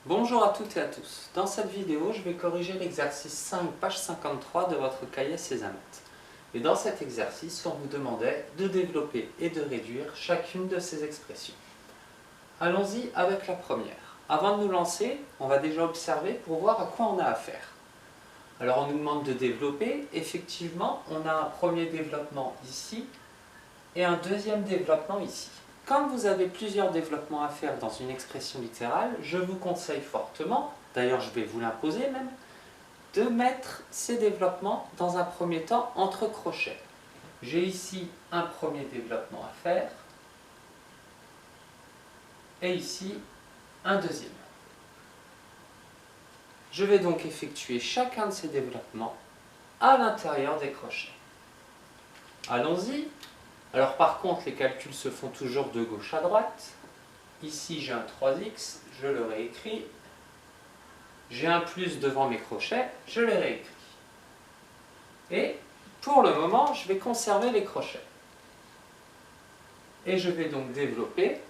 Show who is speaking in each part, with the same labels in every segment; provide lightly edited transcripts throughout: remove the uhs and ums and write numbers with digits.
Speaker 1: Bonjour à toutes et à tous. Dans cette vidéo, je vais corriger l'exercice 5, page 53 de votre cahier Césamet. Et dans cet exercice, on vous demandait de développer et de réduire chacune de ces expressions. Allons-y avec la première. Avant de nous lancer, on va déjà observer pour voir à quoi on a affaire. Alors on nous demande de développer. Effectivement, on a un premier développement ici et un deuxième développement ici. Quand vous avez plusieurs développements à faire dans une expression littérale, je vous conseille fortement, d'ailleurs je vais vous l'imposer même, de mettre ces développements dans un premier temps entre crochets. J'ai ici un premier développement à faire et ici un deuxième. Je vais donc effectuer chacun de ces développements à l'intérieur des crochets. Allons-y. Alors par contre, les calculs se font toujours de gauche à droite. Ici, j'ai un 3x, je le réécris. J'ai un plus devant mes crochets, je le réécris. Et pour le moment, je vais conserver les crochets. Et je vais donc développer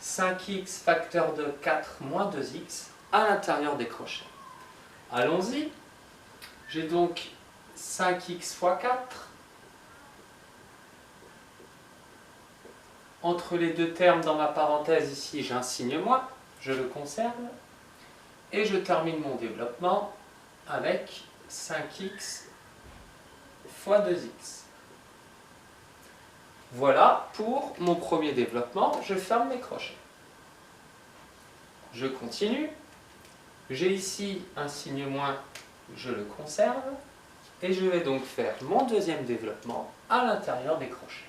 Speaker 1: 5x facteur de 4 moins 2x à l'intérieur des crochets. Allons-y. J'ai donc 5x fois 4. Entre les deux termes dans ma parenthèse ici, j'ai un signe moins, je le conserve. Et je termine mon développement avec 5x fois 2x. Voilà pour mon premier développement, je ferme mes crochets. Je continue. J'ai ici un signe moins, je le conserve. Et je vais donc faire mon deuxième développement à l'intérieur des crochets.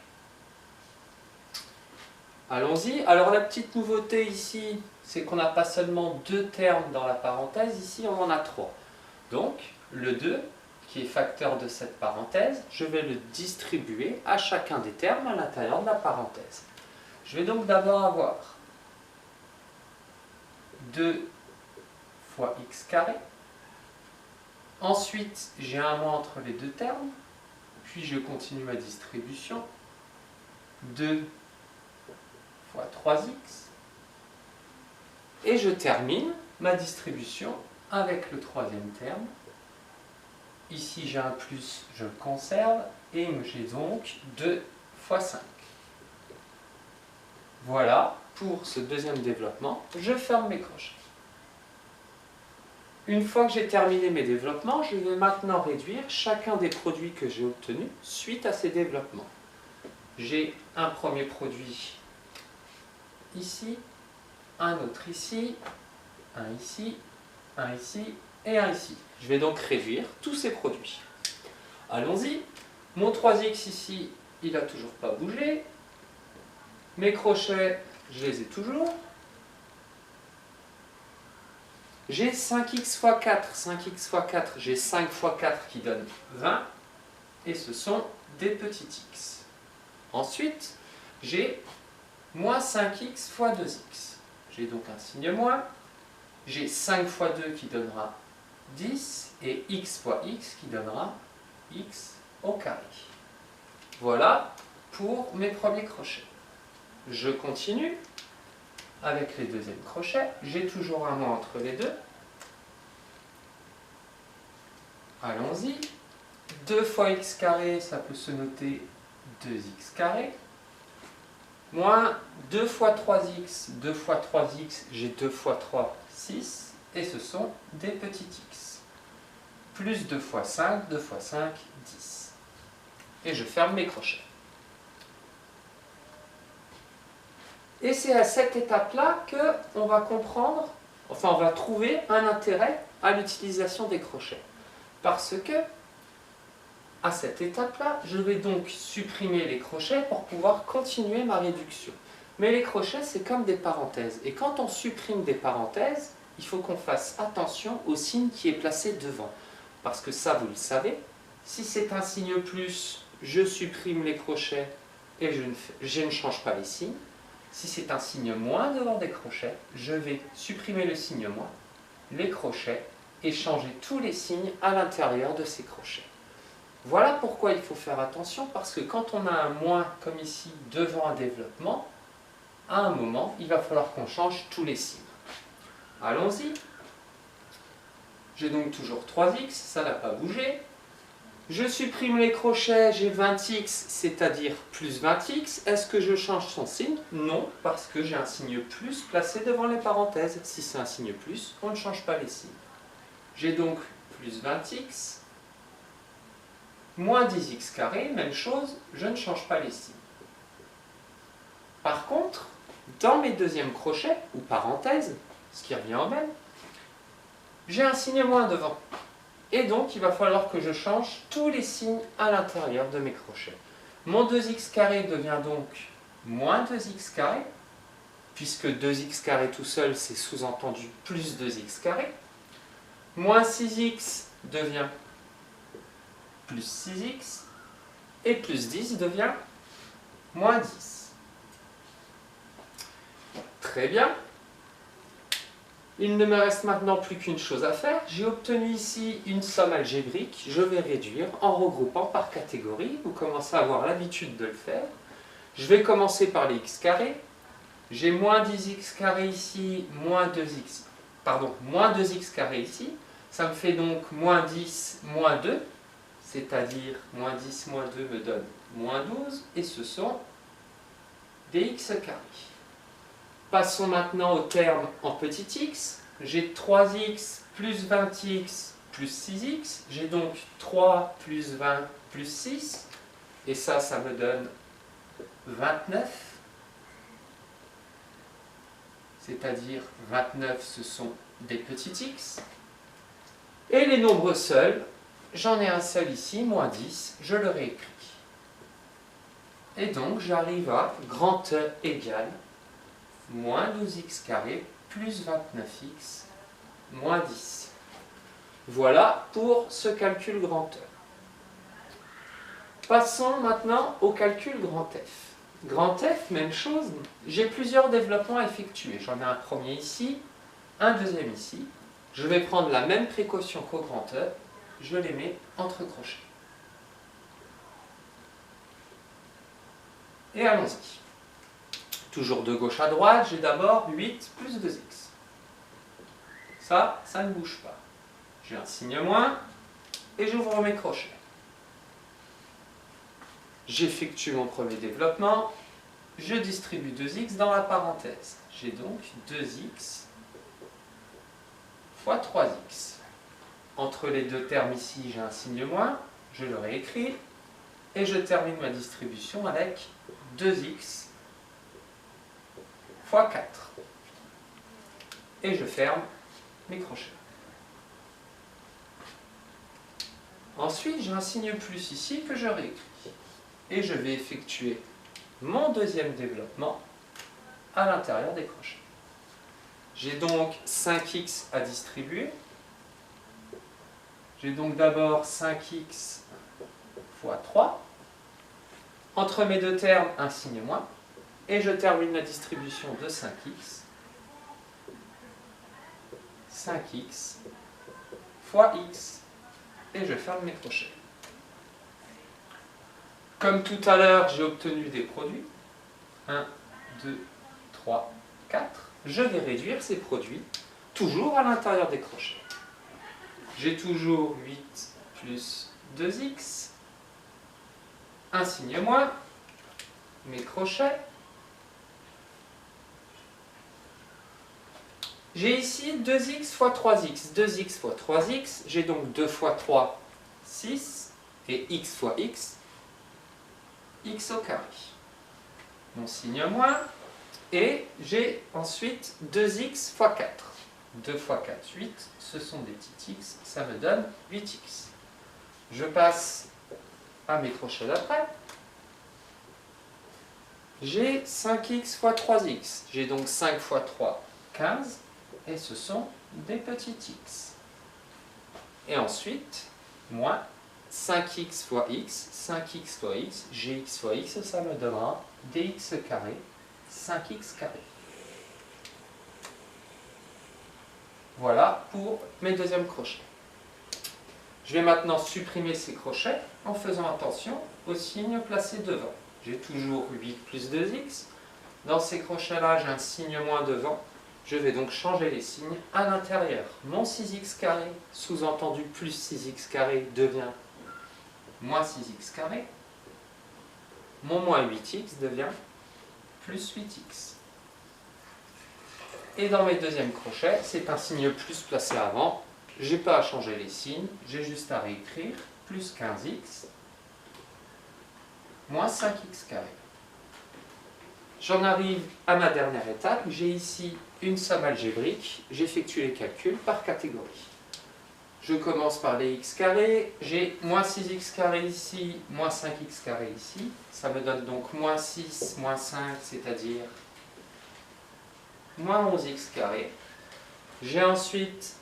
Speaker 1: Allons-y. Alors la petite nouveauté ici, c'est qu'on n'a pas seulement deux termes dans la parenthèse, ici on en a trois. Donc le 2, qui est facteur de cette parenthèse, je vais le distribuer à chacun des termes à l'intérieur de la parenthèse. Je vais donc d'abord avoir 2 fois x carré. Ensuite, j'ai un moins entre les deux termes. Puis je continue ma distribution. 2 fois 3x. Et je termine ma distribution avec le troisième terme. Ici j'ai un plus, je le conserve, et j'ai donc 2 fois 5. Voilà pour ce deuxième développement. Je ferme mes crochets. Une fois que j'ai terminé mes développements, je vais maintenant réduire chacun des produits que j'ai obtenus suite à ces développements. J'ai un premier produit ici, un autre ici, un ici, un ici et un ici. Je vais donc réduire tous ces produits. Allons-y. Mon 3x ici, il n'a toujours pas bougé. Mes crochets, je les ai toujours. J'ai 5x fois 4. 5x fois 4, j'ai 5 fois 4 qui donne 20. Et ce sont des petits x. Ensuite, j'ai moins 5x fois 2x. J'ai donc un signe moins. J'ai 5 fois 2 qui donnera 10 et x fois x qui donnera x au carré. Voilà pour mes premiers crochets. Je continue avec les deuxièmes crochets. J'ai toujours un moins entre les deux. Allons-y. 2 fois x carré, ça peut se noter 2x carré. Moins 2 fois 3x, 2 fois 3x, j'ai 2 fois 3, 6. Et ce sont des petits x. Plus 2 fois 5, 2 fois 5, 10. Et je ferme mes crochets. Et c'est à cette étape-là qu'on va comprendre, enfin on va trouver un intérêt à l'utilisation des crochets. Parce que, à cette étape-là, je vais donc supprimer les crochets pour pouvoir continuer ma réduction. Mais les crochets, c'est comme des parenthèses. Et quand on supprime des parenthèses, il faut qu'on fasse attention au signe qui est placé devant. Parce que ça, vous le savez, si c'est un signe plus, je supprime les crochets et je ne change pas les signes. Si c'est un signe moins devant des crochets, je vais supprimer le signe moins, les crochets, et changer tous les signes à l'intérieur de ces crochets. Voilà pourquoi il faut faire attention, parce que quand on a un moins, comme ici, devant un développement, à un moment, il va falloir qu'on change tous les signes. Allons-y. J'ai donc toujours 3x, ça n'a pas bougé. Je supprime les crochets, j'ai 20x, c'est-à-dire plus 20x. Est-ce que je change son signe? Non, parce que j'ai un signe plus placé devant les parenthèses. Si c'est un signe plus, on ne change pas les signes. J'ai donc plus 20x, moins 10x carré, même chose, je ne change pas les signes. Par contre, dans mes deuxièmes crochets, ou parenthèses, ce qui revient au même, j'ai un signe moins devant. Et donc, il va falloir que je change tous les signes à l'intérieur de mes crochets. Mon 2x carré devient donc moins 2x carré, puisque 2x carré tout seul, c'est sous-entendu plus 2x carré. Moins 6x devient plus 6x, et plus 10 devient moins 10. Très bien. Il ne me reste maintenant plus qu'une chose à faire. J'ai obtenu ici une somme algébrique. Je vais réduire en regroupant par catégorie. Vous commencez à avoir l'habitude de le faire. Je vais commencer par les x carrés. J'ai moins 10x carré ici, moins 2x carré ici. Ça me fait donc moins 10, moins 2. C'est-à-dire moins 10, moins 2 me donne moins 12. Et ce sont des x carrés. Passons maintenant au terme en petit x. J'ai 3x plus 20x plus 6x. J'ai donc 3 plus 20 plus 6. Et ça me donne 29. C'est-à-dire 29, ce sont des petits x. Et les nombres seuls, j'en ai un seul ici, moins 10. Je le réécris. Et donc, j'arrive à grand E égale moins 12x carré plus 29x moins 10. Voilà pour ce calcul grand E. Passons maintenant au calcul grand F. Grand F, même chose, j'ai plusieurs développements à effectuer. J'en ai un premier ici, un deuxième ici. Je vais prendre la même précaution qu'au grand E, je les mets entre crochets. Et allons-y. Toujours de gauche à droite, j'ai d'abord 8 plus 2x. Ça ne bouge pas. J'ai un signe moins, et j'ouvre mes crochets. J'effectue mon premier développement, je distribue 2x dans la parenthèse. J'ai donc 2x fois 3x. Entre les deux termes ici, j'ai un signe moins, je le réécris, et je termine ma distribution avec 2x fois 4. Et je ferme mes crochets. Ensuite, j'ai un signe plus ici que je réécris. Et je vais effectuer mon deuxième développement à l'intérieur des crochets. J'ai donc 5x à distribuer. J'ai donc d'abord 5x fois 3. Entre mes deux termes, un signe moins. Et je termine la distribution de 5x. 5x fois x. Et je ferme mes crochets. Comme tout à l'heure, j'ai obtenu des produits. 1, 2, 3, 4. Je vais réduire ces produits, toujours à l'intérieur des crochets. J'ai toujours 8 plus 2x. Un signe moins. Mes crochets. J'ai ici 2x fois 3x. 2x fois 3x. J'ai donc 2 fois 3, 6. Et x fois x, x au carré. Mon signe moins. Et j'ai ensuite 2x fois 4. 2 fois 4, 8. Ce sont des petits x. Ça me donne 8x. Je passe à mes crochets d'après. J'ai 5x fois 3x. J'ai donc 5 fois 3, 15. Et ce sont des petits x. Et ensuite, moins 5x fois x, 5x fois x, gx fois x, ça me donnera dx carré, 5x carré. Voilà pour mes deuxièmes crochets. Je vais maintenant supprimer ces crochets en faisant attention aux signes placés devant. J'ai toujours 8 plus 2x. Dans ces crochets-là, j'ai un signe moins devant. Je vais donc changer les signes à l'intérieur. Mon 6x carré, sous-entendu plus 6x carré, devient moins 6x carré. Mon moins 8x devient plus 8x. Et dans mes deuxièmes crochets, c'est un signe plus placé avant. Je n'ai pas à changer les signes, j'ai juste à réécrire plus 15x moins 5x carré. J'en arrive à ma dernière étape. J'ai ici une somme algébrique. J'effectue les calculs par catégorie. Je commence par les x carrés. J'ai moins 6x carré ici, moins 5x carré ici. Ça me donne donc moins 6, moins 5, c'est-à-dire moins 11x carré. J'ai ensuite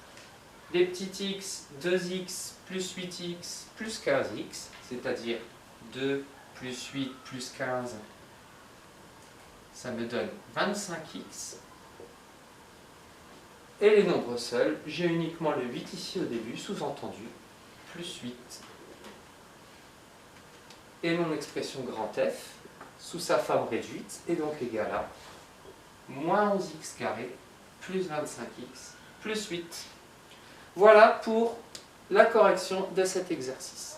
Speaker 1: les petits x, 2x plus 8x plus 15x, c'est-à-dire 2 plus 8 plus 15, ça me donne 25x. Et les nombres seuls, j'ai uniquement le 8 ici au début, sous-entendu, plus 8. Et mon expression grand F, sous sa forme réduite, est donc égale à moins 11x carré plus 25x plus 8. Voilà pour la correction de cet exercice.